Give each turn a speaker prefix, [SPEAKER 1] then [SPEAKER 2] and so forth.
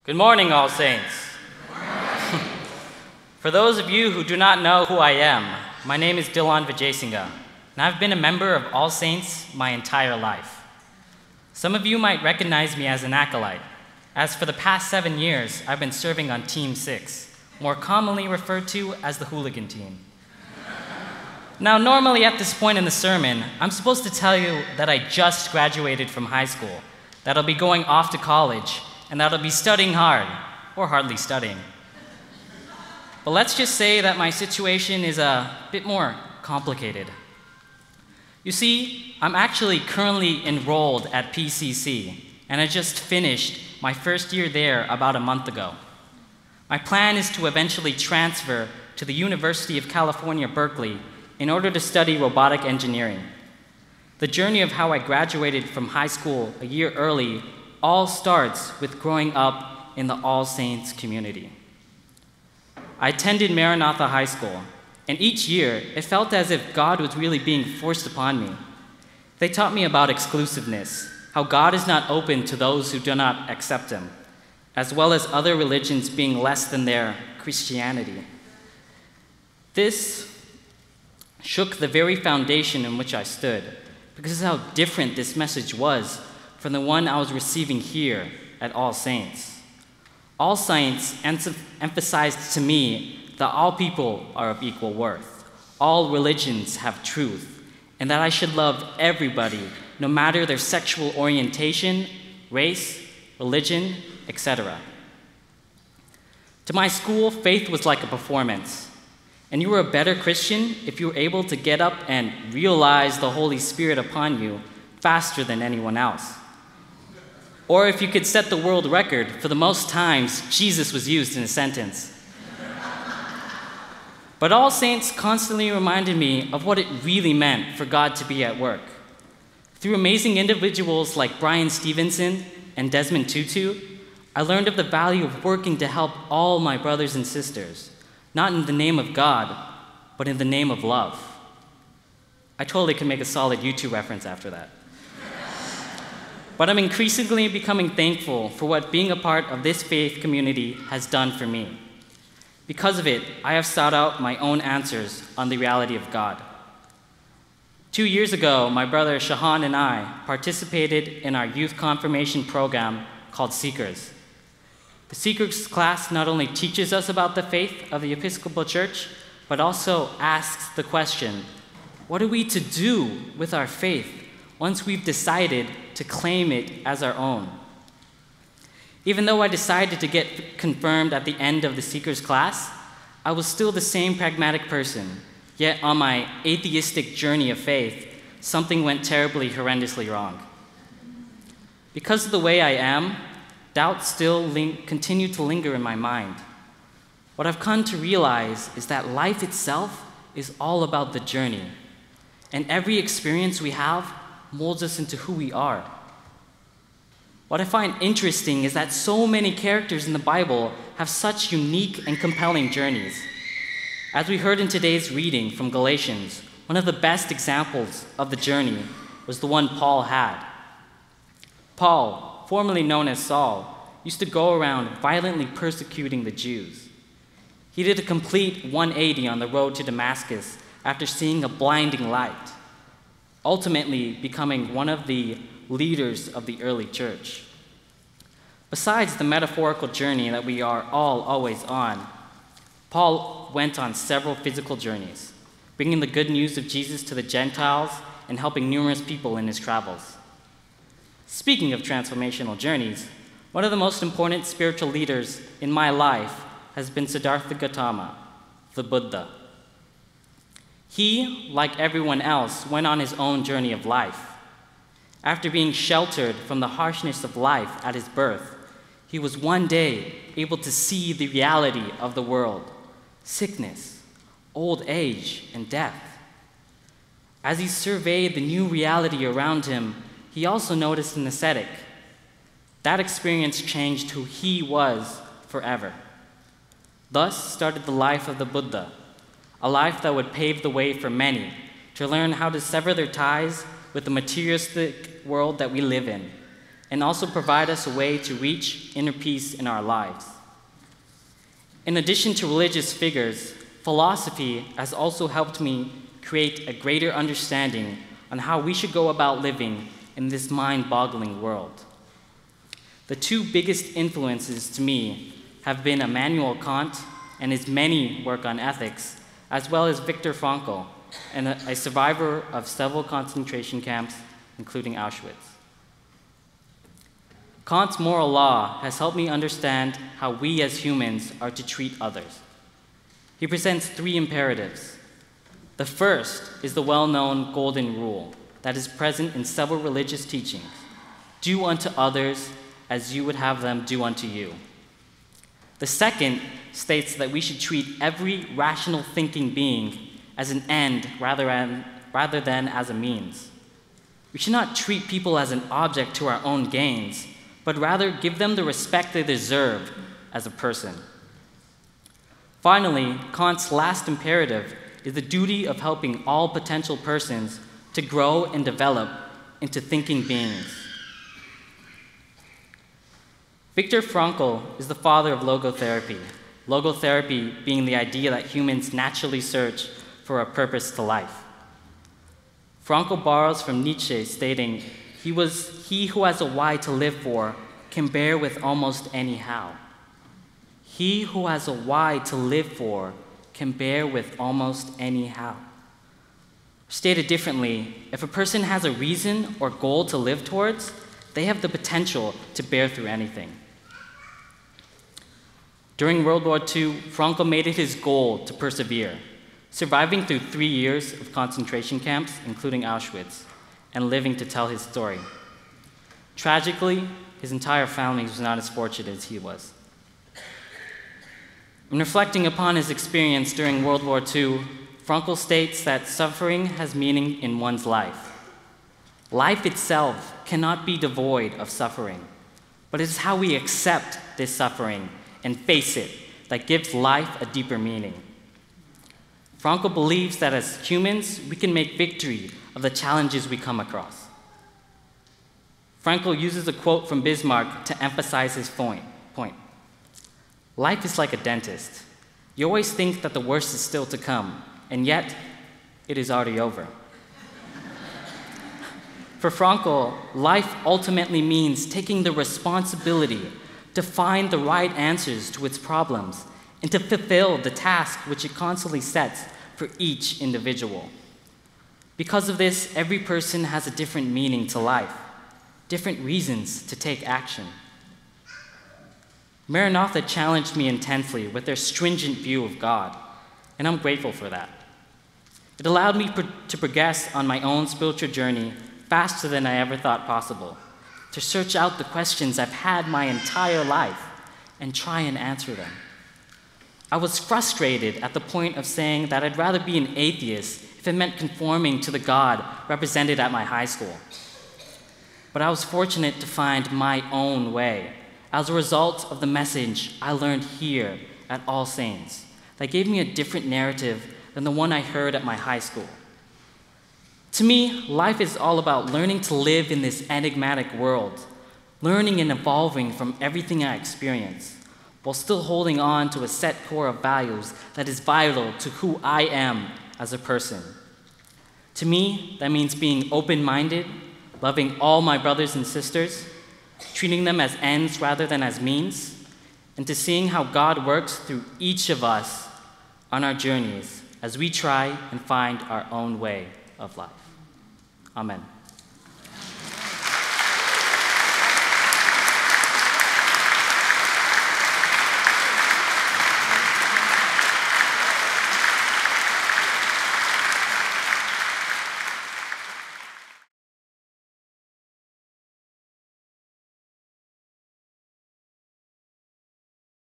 [SPEAKER 1] Good morning, All Saints. For those of you who do not know who I am, my name is Dilan Wijesinghe, and I've been a member of All Saints my entire life. Some of you might recognize me as an acolyte, as for the past 7 years, I've been serving on Team 6, more commonly referred to as the hooligan team. Now, normally at this point in the sermon, I'm supposed to tell you that I just graduated from high school, that I'll be going off to college, and that I'll be studying hard, or hardly studying. But let's just say that my situation is a bit more complicated. You see, I'm actually currently enrolled at PCC, and I just finished my first year there about a month ago. My plan is to eventually transfer to the University of California, Berkeley, in order to study robotic engineering. The journey of how I graduated from high school a year early all starts with growing up in the All Saints community. I attended Maranatha High School, and each year it felt as if God was really being forced upon me. They taught me about exclusiveness, how God is not open to those who do not accept Him, as well as other religions being less than their Christianity. This shook the very foundation in which I stood, because of how different this message was from the one I was receiving here at All Saints. All Saints emphasized to me that all people are of equal worth, all religions have truth, and that I should love everybody, no matter their sexual orientation, race, religion, etc. To my school, faith was like a performance, and you were a better Christian if you were able to get up and realize the Holy Spirit upon you faster than anyone else. Or if you could set the world record for the most times Jesus was used in a sentence. But All Saints constantly reminded me of what it really meant for God to be at work. Through amazing individuals like Brian Stevenson and Desmond Tutu, I learned of the value of working to help all my brothers and sisters, not in the name of God, but in the name of love. I totally could make a solid YouTube reference after that. But I'm increasingly becoming thankful for what being a part of this faith community has done for me. Because of it, I have sought out my own answers on the reality of God. 2 years ago, my brother Shahan and I participated in our youth confirmation program called Seekers. The Seekers class not only teaches us about the faith of the Episcopal Church, but also asks the question, what are we to do with our faith once we've decided to claim it as our own? Even though I decided to get confirmed at the end of the Seekers class, I was still the same pragmatic person, yet on my atheistic journey of faith, something went terribly, horrendously wrong. Because of the way I am, doubts still continue to linger in my mind. What I've come to realize is that life itself is all about the journey, and every experience we have molds us into who we are. What I find interesting is that so many characters in the Bible have such unique and compelling journeys. As we heard in today's reading from Galatians, one of the best examples of the journey was the one Paul had. Paul, formerly known as Saul, used to go around violently persecuting the Jews. He did a complete 180 on the road to Damascus after seeing a blinding light, ultimately becoming one of the leaders of the early church. Besides the metaphorical journey that we are all always on, Paul went on several physical journeys, bringing the good news of Jesus to the Gentiles and helping numerous people in his travels. Speaking of transformational journeys, one of the most important spiritual leaders in my life has been Siddhartha Gautama, the Buddha. He, like everyone else, went on his own journey of life. After being sheltered from the harshness of life at his birth, he was one day able to see the reality of the world, sickness, old age, and death. As he surveyed the new reality around him, he also noticed an ascetic. That experience changed who he was forever. Thus started the life of the Buddha, a life that would pave the way for many to learn how to sever their ties with the materialistic world that we live in and also provide us a way to reach inner peace in our lives. In addition to religious figures, philosophy has also helped me create a greater understanding on how we should go about living in this mind-boggling world. The two biggest influences to me have been Immanuel Kant and his many work on ethics, as well as Viktor Frankl, and a survivor of several concentration camps, including Auschwitz. Kant's moral law has helped me understand how we as humans are to treat others. He presents three imperatives. The first is the well-known golden rule that is present in several religious teachings. Do unto others as you would have them do unto you. The second states that we should treat every rational thinking being as an end rather than as a means. We should not treat people as an object to our own gains, but rather give them the respect they deserve as a person. Finally, Kant's last imperative is the duty of helping all potential persons to grow and develop into thinking beings. Viktor Frankl is the father of logotherapy, logotherapy being the idea that humans naturally search for a purpose to life. Frankl borrows from Nietzsche, stating, "He who has a why to live for can bear with almost any how." He who has a why to live for can bear with almost any how. Stated differently, if a person has a reason or goal to live towards, they have the potential to bear through anything. During World War II, Frankl made it his goal to persevere, surviving through 3 years of concentration camps, including Auschwitz, and living to tell his story. Tragically, his entire family was not as fortunate as he was. In reflecting upon his experience during World War II, Frankl states that suffering has meaning in one's life. Life itself cannot be devoid of suffering, but it is how we accept this suffering and face it that gives life a deeper meaning. Frankl believes that as humans, we can make victory of the challenges we come across. Frankl uses a quote from Bismarck to emphasize his point. Life is like a dentist. You always think that the worst is still to come, and yet it is already over. For Frankl, life ultimately means taking the responsibility to find the right answers to its problems and to fulfill the task which it constantly sets for each individual. Because of this, every person has a different meaning to life, different reasons to take action. Maranatha challenged me intensely with their stringent view of God, and I'm grateful for that. It allowed me to progress on my own spiritual journey faster than I ever thought possible, to search out the questions I've had my entire life and try and answer them. I was frustrated at the point of saying that I'd rather be an atheist if it meant conforming to the God represented at my high school. But I was fortunate to find my own way as a result of the message I learned here at All Saints that gave me a different narrative than the one I heard at my high school. To me, life is all about learning to live in this enigmatic world, learning and evolving from everything I experience, while still holding on to a set core of values that is vital to who I am as a person. To me, that means being open-minded, loving all my brothers and sisters, treating them as ends rather than as means, and to seeing how God works through each of us on our journeys as we try and find our own way of life. Amen.